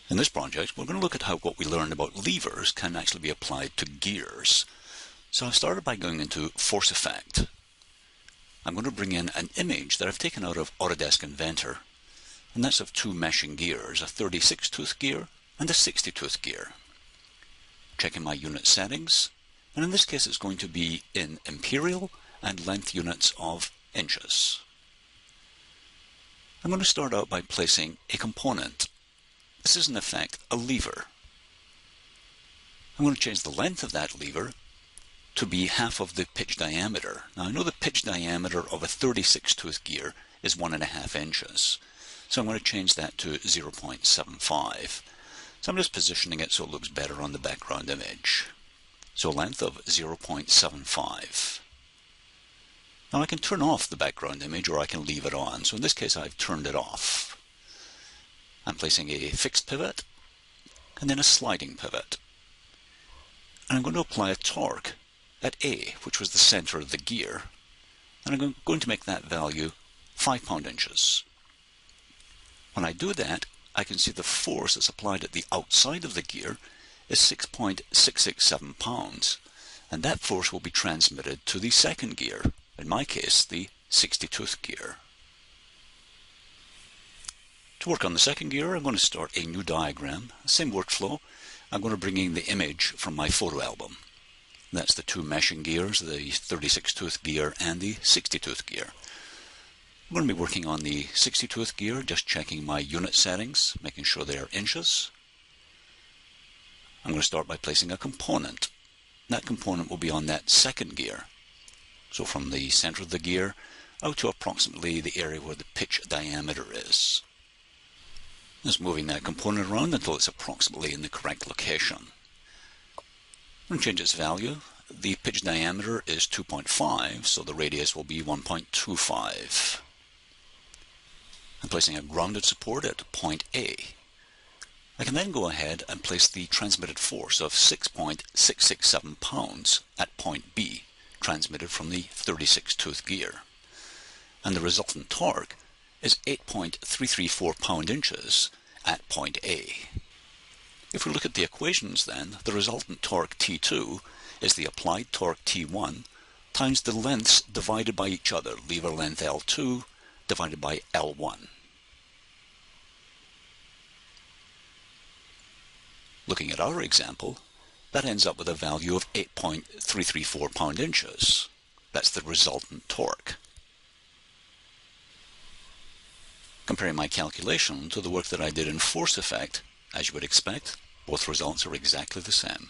In this project, we're going to look at how what we learned about levers can actually be applied to gears. So I've started by going into Force Effect. I'm going to bring in an image that I've taken out of Autodesk Inventor, and that's of two meshing gears, a 36-tooth gear and a 60-tooth gear. Checking my unit settings, and in this case it's going to be in imperial and length units of inches. I'm going to start out by placing a component. This is in effect a lever. I'm going to change the length of that lever to be half of the pitch diameter. Now I know the pitch diameter of a 36-tooth gear is 1.5 inches. So I'm going to change that to 0.75. So I'm just positioning it so it looks better on the background image. So a length of 0.75. Now I can turn off the background image or I can leave it on. So in this case I've turned it off. I'm placing a fixed pivot and then a sliding pivot. And I'm going to apply a torque at A, which was the center of the gear. And I'm going to make that value 5 pound-inches. When I do that, I can see the force that's applied at the outside of the gear is 6.667 pounds. And that force will be transmitted to the second gear, in my case, the 60-tooth gear. To work on the second gear, I'm going to start a new diagram. Same workflow. I'm going to bring in the image from my photo album. That's the two meshing gears, the 36-tooth gear and the 60-tooth gear. I'm going to be working on the 60-tooth gear, just checking my unit settings, making sure they are inches. I'm going to start by placing a component. That component will be on that second gear. So from the center of the gear out to approximately the area where the pitch diameter is. Just moving that component around until it's approximately in the correct location. I'm going to change its value. The pitch diameter is 2.5, so the radius will be 1.25. I'm placing a grounded support at point A. I can then go ahead and place the transmitted force of 6.667 pounds at point B, transmitted from the 36-tooth gear. And the resultant torque is 8.334 pound-inches at point A. If we look at the equations then, the resultant torque T2 is the applied torque T1 times the lengths divided by each other, lever length L2 divided by L1. Looking at our example, that ends up with a value of 8.334 pound-inches. That's the resultant torque. Comparing my calculation to the work that I did in Force Effect, as you would expect, both results are exactly the same.